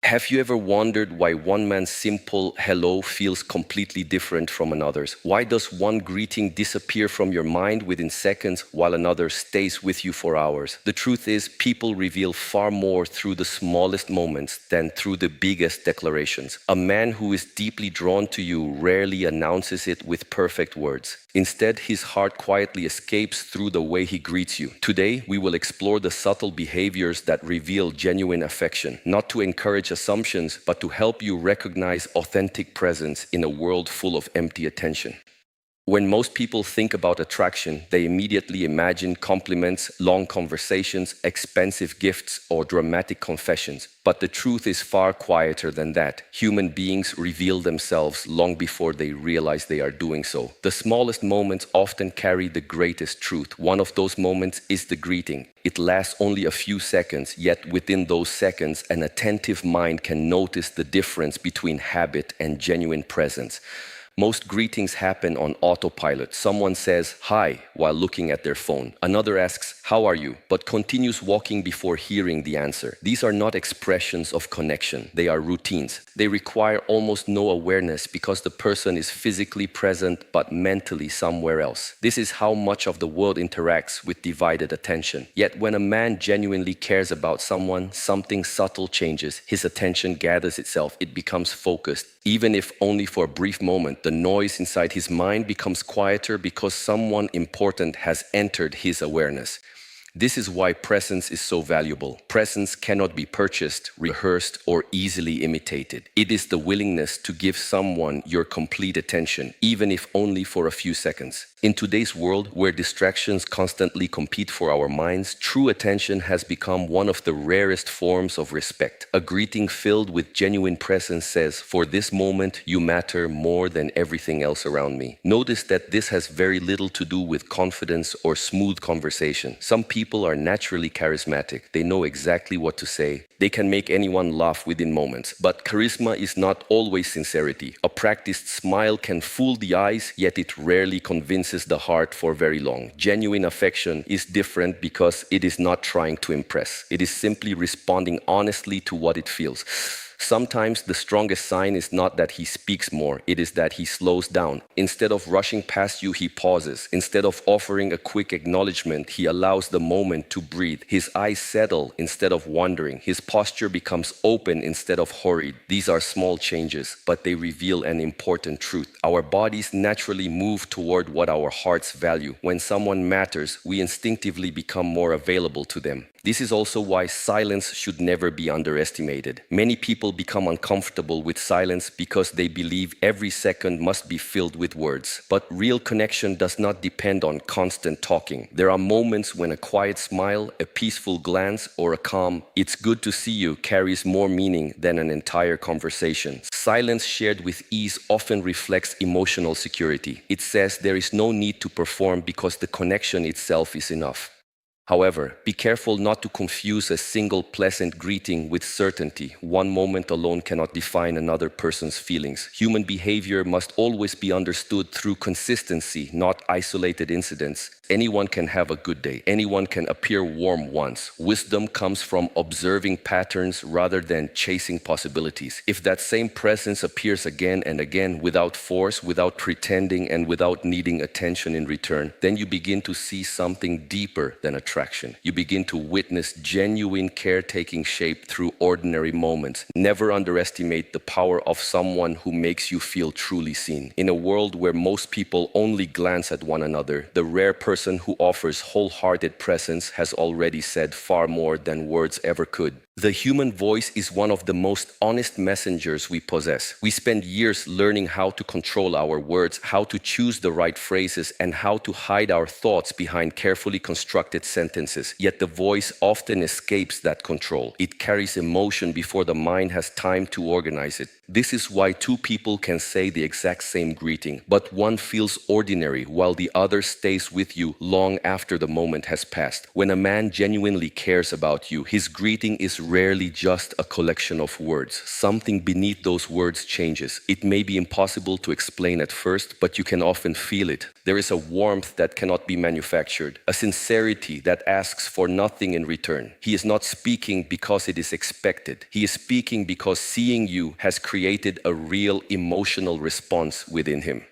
Have you ever wondered why one man's simple hello feels completely different from another's? Why does one greeting disappear from your mind within seconds while another stays with you for hours? The truth is, people reveal far more through the smallest moments than through the biggest declarations. A man who is deeply drawn to you rarely announces it with perfect words. Instead, his heart quietly escapes through the way he greets you. Today, we will explore the subtle behaviors that reveal genuine affection, not to encourage assumptions, but to help you recognize authentic presence in a world full of empty attention. When most people think about attraction, they immediately imagine compliments, long conversations, expensive gifts, or dramatic confessions. But the truth is far quieter than that. Human beings reveal themselves long before they realize they are doing so. The smallest moments often carry the greatest truth. One of those moments is the greeting. It lasts only a few seconds, yet within those seconds, an attentive mind can notice the difference between habit and genuine presence. Most greetings happen on autopilot. Someone says hi while looking at their phone. Another asks, how are you? But continues walking before hearing the answer. These are not expressions of connection. They are routines. They require almost no awareness because the person is physically present but mentally somewhere else. This is how much of the world interacts with divided attention. Yet when a man genuinely cares about someone, something subtle changes. His attention gathers itself. It becomes focused. Even if only for a brief moment, the noise inside his mind becomes quieter because someone important has entered his awareness. This is why presence is so valuable. Presence cannot be purchased, rehearsed, or easily imitated. It is the willingness to give someone your complete attention, even if only for a few seconds. In today's world, where distractions constantly compete for our minds, true attention has become one of the rarest forms of respect. A greeting filled with genuine presence says, "For this moment, you matter more than everything else around me." Notice that this has very little to do with confidence or smooth conversation. Some people are naturally charismatic. They know exactly what to say. They can make anyone laugh within moments. But charisma is not always sincerity. A practiced smile can fool the eyes, yet it rarely convinces the heart for very long. Genuine affection is different because it is not trying to impress. It is simply responding honestly to what it feels. Sometimes the strongest sign is not that he speaks more, it is that he slows down. Instead of rushing past you, he pauses. Instead of offering a quick acknowledgement, he allows the moment to breathe. His eyes settle instead of wandering. His posture becomes open instead of hurried. These are small changes, but they reveal an important truth. Our bodies naturally move toward what our hearts value. When someone matters, we instinctively become more available to them. This is also why silence should never be underestimated. Many people become uncomfortable with silence because they believe every second must be filled with words. But real connection does not depend on constant talking. There are moments when a quiet smile, a peaceful glance, or a calm "it's good to see you" carries more meaning than an entire conversation. Silence shared with ease often reflects emotional security. It says there is no need to perform because the connection itself is enough. However, be careful not to confuse a single pleasant greeting with certainty. One moment alone cannot define another person's feelings. Human behavior must always be understood through consistency, not isolated incidents. Anyone can have a good day. Anyone can appear warm once. Wisdom comes from observing patterns rather than chasing possibilities. If that same presence appears again and again without force, without pretending, and without needing attention in return, then you begin to see something deeper than attraction. You begin to witness genuine care taking shape through ordinary moments. Never underestimate the power of someone who makes you feel truly seen. In a world where most people only glance at one another, the rare person who offers wholehearted presence has already said far more than words ever could. The human voice is one of the most honest messengers we possess. We spend years learning how to control our words, how to choose the right phrases, and how to hide our thoughts behind carefully constructed sentences. Yet the voice often escapes that control. It carries emotion before the mind has time to organize it. This is why two people can say the exact same greeting, but one feels ordinary while the other stays with you long after the moment has passed. When a man genuinely cares about you, his greeting is rarely just a collection of words. Something beneath those words changes. It may be impossible to explain at first, but you can often feel it. There is a warmth that cannot be manufactured, a sincerity that asks for nothing in return. He is not speaking because it is expected. He is speaking because seeing you has created a real emotional response within him.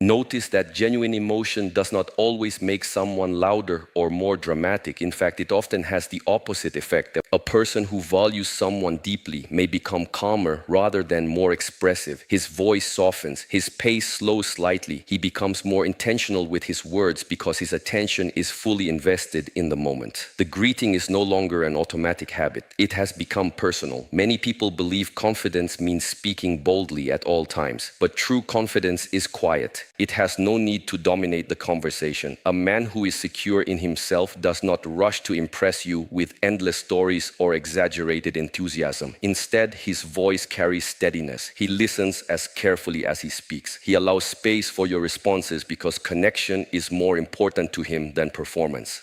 Notice that genuine emotion does not always make someone louder or more dramatic. In fact, it often has the opposite effect. A person who values someone deeply may become calmer rather than more expressive. His voice softens, his pace slows slightly. He becomes more intentional with his words because his attention is fully invested in the moment. The greeting is no longer an automatic habit. It has become personal. Many people believe confidence means speaking boldly at all times, but true confidence is quiet. It has no need to dominate the conversation. A man who is secure in himself does not rush to impress you with endless stories or exaggerated enthusiasm. Instead, his voice carries steadiness. He listens as carefully as he speaks. He allows space for your responses because connection is more important to him than performance.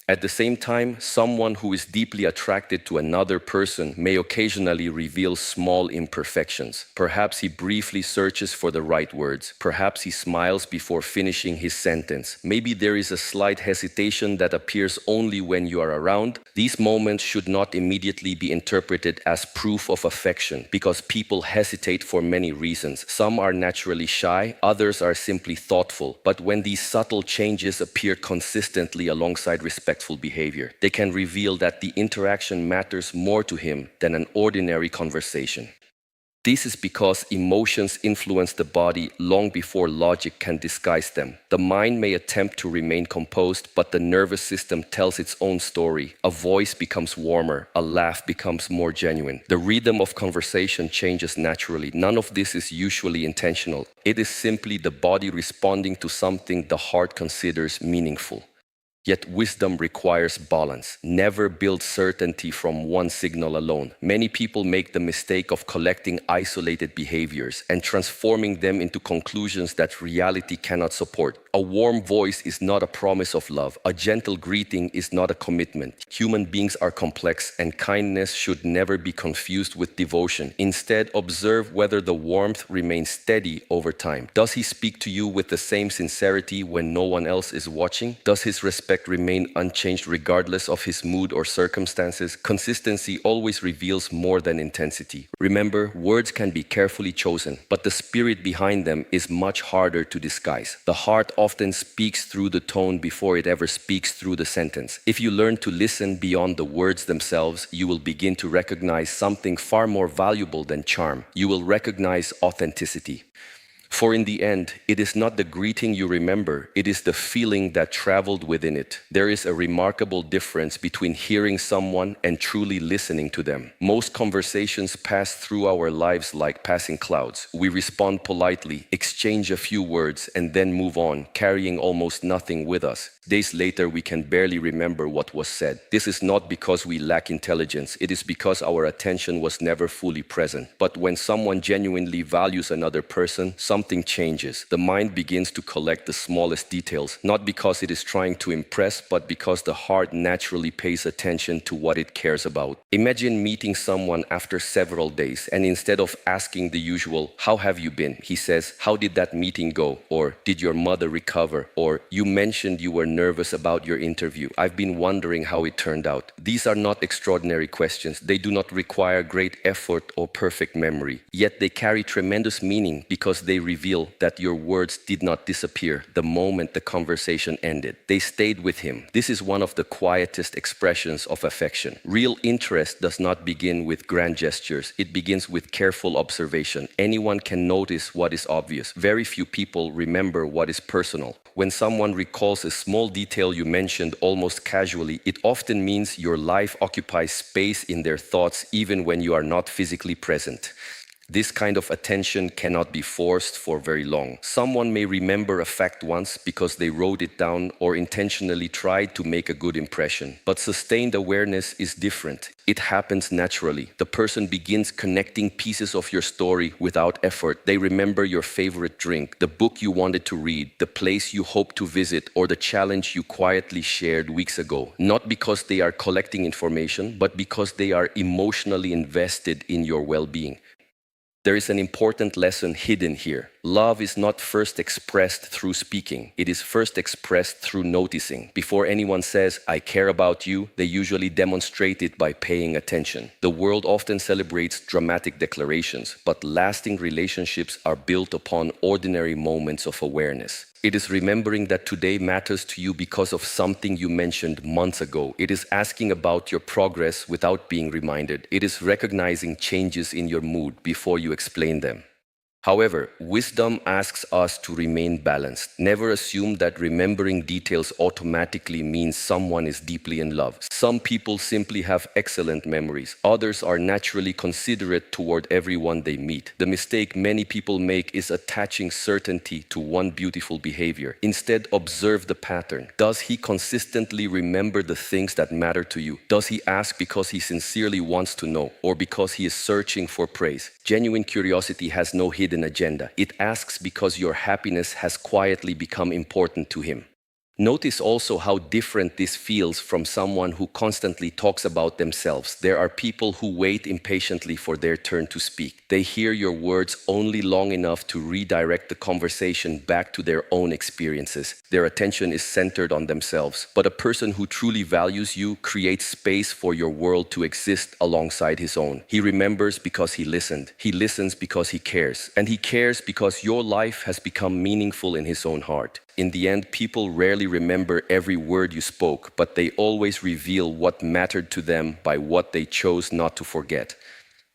At the same time, someone who is deeply attracted to another person may occasionally reveal small imperfections. Perhaps he briefly searches for the right words. Perhaps he smiles before finishing his sentence. Maybe there is a slight hesitation that appears only when you are around. These moments should not immediately be interpreted as proof of affection because people hesitate for many reasons. Some are naturally shy, others are simply thoughtful. But when these subtle changes appear consistently alongside respectful behavior, they can reveal that the interaction matters more to him than an ordinary conversation. This is because emotions influence the body long before logic can disguise them. The mind may attempt to remain composed, but the nervous system tells its own story. A voice becomes warmer, a laugh becomes more genuine. The rhythm of conversation changes naturally. None of this is usually intentional. It is simply the body responding to something the heart considers meaningful. Yet wisdom requires balance. Never build certainty from one signal alone. Many people make the mistake of collecting isolated behaviors and transforming them into conclusions that reality cannot support. A warm voice is not a promise of love. A gentle greeting is not a commitment. Human beings are complex, and kindness should never be confused with devotion. Instead, observe whether the warmth remains steady over time. Does he speak to you with the same sincerity when no one else is watching? Does his respect remain unchanged regardless of his mood or circumstances? Consistency always reveals more than intensity. Remember, words can be carefully chosen, but the spirit behind them is much harder to disguise. The heart often speaks through the tone before it ever speaks through the sentence. If you learn to listen beyond the words themselves, you will begin to recognize something far more valuable than charm. You will recognize authenticity. For in the end, it is not the greeting you remember, it is the feeling that traveled within it. There is a remarkable difference between hearing someone and truly listening to them. Most conversations pass through our lives like passing clouds. We respond politely, exchange a few words, and then move on, carrying almost nothing with us. Days later, we can barely remember what was said. This is not because we lack intelligence, it is because our attention was never fully present. But when someone genuinely values another person, something changes. The mind begins to collect the smallest details, not because it is trying to impress, but because the heart naturally pays attention to what it cares about. Imagine meeting someone after several days, and instead of asking the usual, "How have you been?" he says, "How did that meeting go?" Or, "Did your mother recover?" Or, "You mentioned you were nervous about your interview. I've been wondering how it turned out." These are not extraordinary questions. They do not require great effort or perfect memory. Yet they carry tremendous meaning because they reveal that your words did not disappear the moment the conversation ended. They stayed with him. This is one of the quietest expressions of affection. Real interest does not begin with grand gestures. It begins with careful observation. Anyone can notice what is obvious. Very few people remember what is personal. When someone recalls a small detail you mentioned almost casually, it often means your life occupies space in their thoughts even when you are not physically present. This kind of attention cannot be forced for very long. Someone may remember a fact once because they wrote it down or intentionally tried to make a good impression. But sustained awareness is different. It happens naturally. The person begins connecting pieces of your story without effort. They remember your favorite drink, the book you wanted to read, the place you hope to visit, or the challenge you quietly shared weeks ago. Not because they are collecting information, but because they are emotionally invested in your well-being. There is an important lesson hidden here. Love is not first expressed through speaking. It is first expressed through noticing. Before anyone says, "I care about you," they usually demonstrate it by paying attention. The world often celebrates dramatic declarations, but lasting relationships are built upon ordinary moments of awareness. It is remembering that today matters to you because of something you mentioned months ago. It is asking about your progress without being reminded. It is recognizing changes in your mood before you explain them. However, wisdom asks us to remain balanced. Never assume that remembering details automatically means someone is deeply in love. Some people simply have excellent memories. Others are naturally considerate toward everyone they meet. The mistake many people make is attaching certainty to one beautiful behavior. Instead, observe the pattern. Does he consistently remember the things that matter to you? Does he ask because he sincerely wants to know, or because he is searching for praise? Genuine curiosity has no hidden agenda. It asks because your happiness has quietly become important to him. Notice also how different this feels from someone who constantly talks about themselves. There are people who wait impatiently for their turn to speak. They hear your words only long enough to redirect the conversation back to their own experiences. Their attention is centered on themselves. But a person who truly values you creates space for your world to exist alongside his own. He remembers because he listened. He listens because he cares. And he cares because your life has become meaningful in his own heart. In the end, people rarely remember every word you spoke, but they always reveal what mattered to them by what they chose not to forget.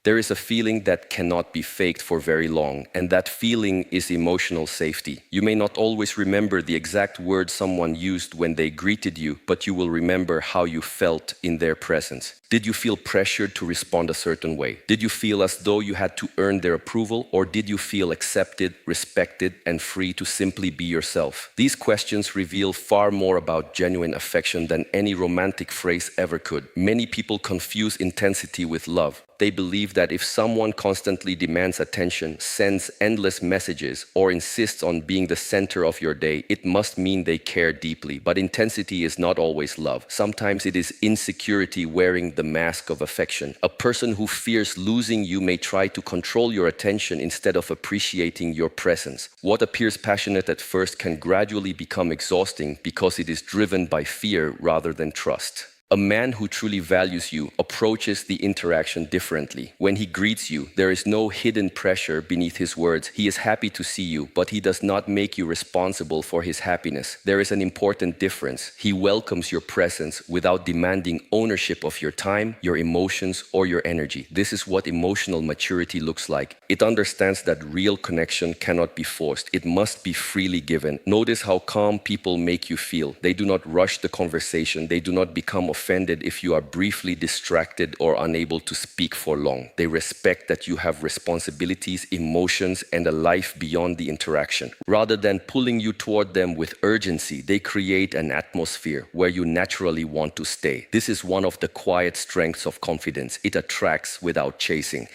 There is a feeling that cannot be faked for very long, and that feeling is emotional safety. You may not always remember the exact words someone used when they greeted you, but you will remember how you felt in their presence. Did you feel pressured to respond a certain way? Did you feel as though you had to earn their approval, or did you feel accepted, respected, and free to simply be yourself? These questions reveal far more about genuine affection than any romantic phrase ever could. Many people confuse intensity with love. They believe that if someone constantly demands attention, sends endless messages, or insists on being the center of your day, it must mean they care deeply. But intensity is not always love. Sometimes it is insecurity wearing the mask of affection. A person who fears losing you may try to control your attention instead of appreciating your presence. What appears passionate at first can gradually become exhausting because it is driven by fear rather than trust. A man who truly values you approaches the interaction differently. When he greets you, there is no hidden pressure beneath his words. He is happy to see you, but he does not make you responsible for his happiness. There is an important difference. He welcomes your presence without demanding ownership of your time, your emotions, or your energy. This is what emotional maturity looks like. It understands that real connection cannot be forced. It must be freely given. Notice how calm people make you feel. They do not rush the conversation. They do not become offended if you are briefly distracted or unable to speak for long. They respect that you have responsibilities, emotions, and a life beyond the interaction. Rather than pulling you toward them with urgency, they create an atmosphere where you naturally want to stay. This is one of the quiet strengths of confidence. It attracts without chasing.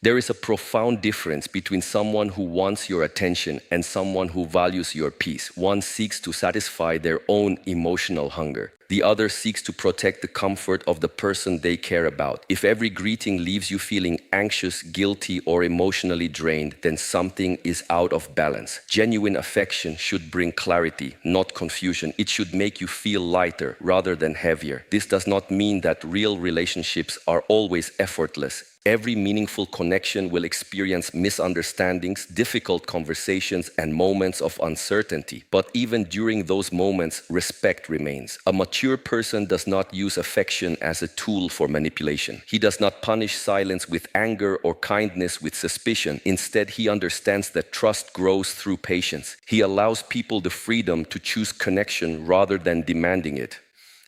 There is a profound difference between someone who wants your attention and someone who values your peace. One seeks to satisfy their own emotional hunger. The other seeks to protect the comfort of the person they care about. If every greeting leaves you feeling anxious, guilty, or emotionally drained, then something is out of balance. Genuine affection should bring clarity, not confusion. It should make you feel lighter rather than heavier. This does not mean that real relationships are always effortless. Every meaningful connection will experience misunderstandings, difficult conversations, and moments of uncertainty. But even during those moments, respect remains. A mature person does not use affection as a tool for manipulation. He does not punish silence with anger or kindness with suspicion. Instead, he understands that trust grows through patience. He allows people the freedom to choose connection rather than demanding it.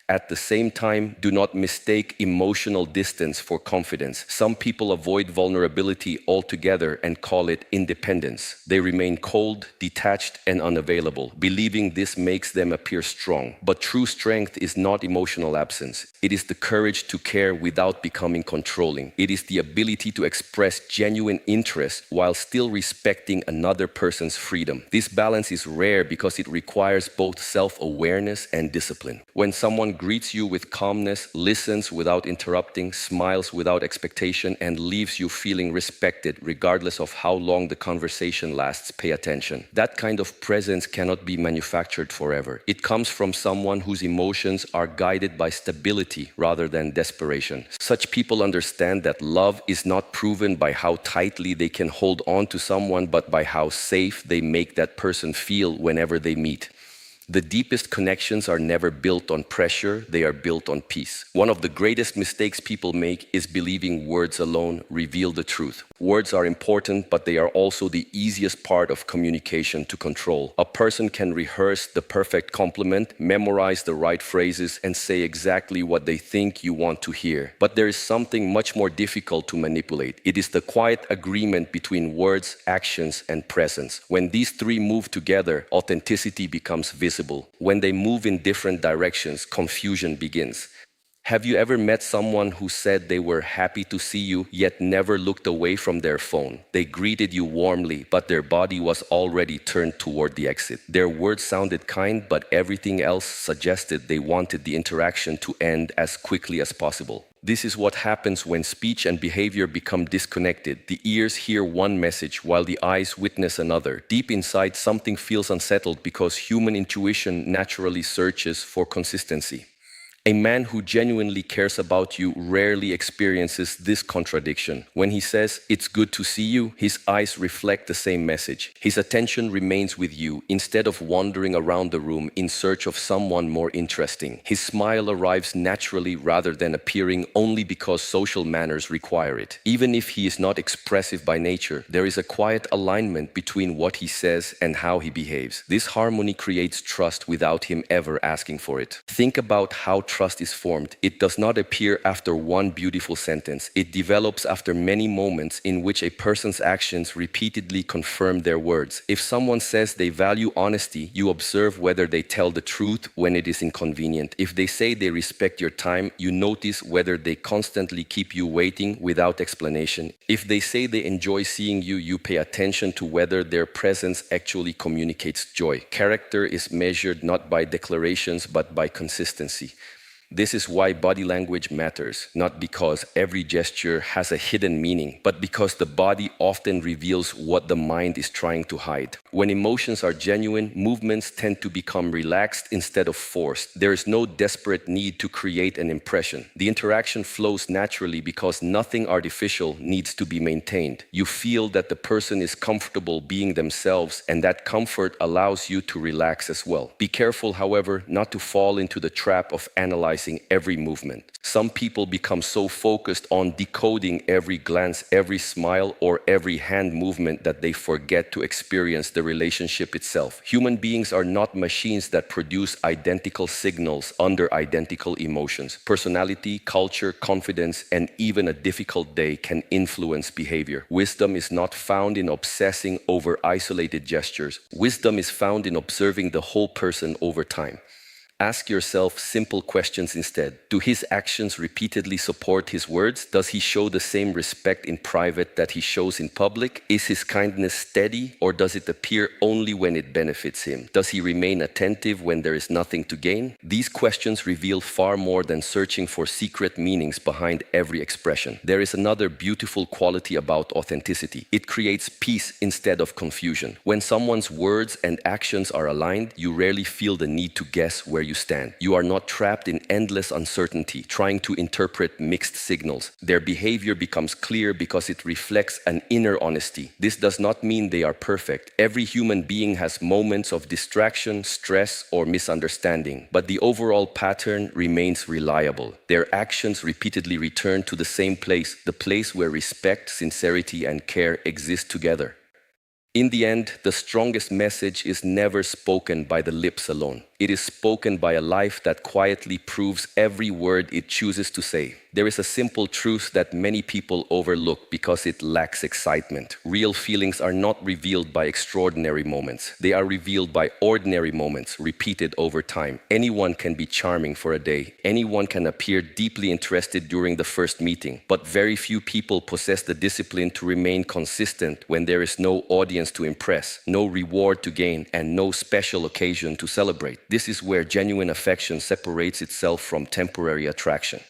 At the same time, do not mistake emotional distance for confidence. Some people avoid vulnerability altogether and call it independence. They remain cold, detached, and unavailable, believing this makes them appear strong. But true strength is not emotional absence. It is the courage to care without becoming controlling. It is the ability to express genuine interest while still respecting another person's freedom. This balance is rare because it requires both self-awareness and discipline. When someone greets you with calmness, listens without interrupting, smiles without expectation, and leaves you feeling respected regardless of how long the conversation lasts, pay attention. That kind of presence cannot be manufactured forever. It comes from someone whose emotions are guided by stability rather than desperation. Such people understand that love is not proven by how tightly they can hold on to someone, but by how safe they make that person feel whenever they meet. The deepest connections are never built on pressure, they are built on peace. One of the greatest mistakes people make is believing words alone reveal the truth. Words are important, but they are also the easiest part of communication to control. A person can rehearse the perfect compliment, memorize the right phrases, and say exactly what they think you want to hear. But there is something much more difficult to manipulate. It is the quiet agreement between words, actions, and presence. When these three move together, authenticity becomes visible. When they move in different directions, confusion begins. Have you ever met someone who said they were happy to see you, yet never looked away from their phone? They greeted you warmly, but their body was already turned toward the exit. Their words sounded kind, but everything else suggested they wanted the interaction to end as quickly as possible. This is what happens when speech and behavior become disconnected. The ears hear one message while the eyes witness another. Deep inside, something feels unsettled because human intuition naturally searches for consistency. A man who genuinely cares about you rarely experiences this contradiction. When he says, "It's good to see you," his eyes reflect the same message. His attention remains with you instead of wandering around the room in search of someone more interesting. His smile arrives naturally rather than appearing only because social manners require it. Even if he is not expressive by nature, there is a quiet alignment between what he says and how he behaves. This harmony creates trust without him ever asking for it. Think about how trust is formed. It does not appear after one beautiful sentence. It develops after many moments in which a person's actions repeatedly confirm their words. If someone says they value honesty, you observe whether they tell the truth when it is inconvenient. If they say they respect your time, you notice whether they constantly keep you waiting without explanation. If they say they enjoy seeing you, you pay attention to whether their presence actually communicates joy. Character is measured not by declarations but by consistency. This is why body language matters, not because every gesture has a hidden meaning, but because the body often reveals what the mind is trying to hide. When emotions are genuine, movements tend to become relaxed instead of forced. There is no desperate need to create an impression. The interaction flows naturally because nothing artificial needs to be maintained. You feel that the person is comfortable being themselves, and that comfort allows you to relax as well. Be careful, however, not to fall into the trap of analyzing every movement. Some people become so focused on decoding every glance, every smile, or every hand movement that they forget to experience the relationship itself. Human beings are not machines that produce identical signals under identical emotions. Personality, culture, confidence, and even a difficult day can influence behavior. Wisdom is not found in obsessing over isolated gestures. Wisdom is found in observing the whole person over time. Ask yourself simple questions instead. Do his actions repeatedly support his words? Does he show the same respect in private that he shows in public? Is his kindness steady, or does it appear only when it benefits him? Does he remain attentive when there is nothing to gain? These questions reveal far more than searching for secret meanings behind every expression. There is another beautiful quality about authenticity. It creates peace instead of confusion. When someone's words and actions are aligned, you rarely feel the need to guess where you stand. You are not trapped in endless uncertainty, trying to interpret mixed signals. Their behavior becomes clear because it reflects an inner honesty. This does not mean they are perfect. Every human being has moments of distraction, stress, or misunderstanding, but the overall pattern remains reliable. Their actions repeatedly return to the same place, the place where respect, sincerity, and care exist together. In the end, the strongest message is never spoken by the lips alone. It is spoken by a life that quietly proves every word it chooses to say. There is a simple truth that many people overlook because it lacks excitement. Real feelings are not revealed by extraordinary moments. They are revealed by ordinary moments repeated over time. Anyone can be charming for a day. Anyone can appear deeply interested during the first meeting. But very few people possess the discipline to remain consistent when there is no audience to impress, no reward to gain, and no special occasion to celebrate. This is where genuine affection separates itself from temporary attraction.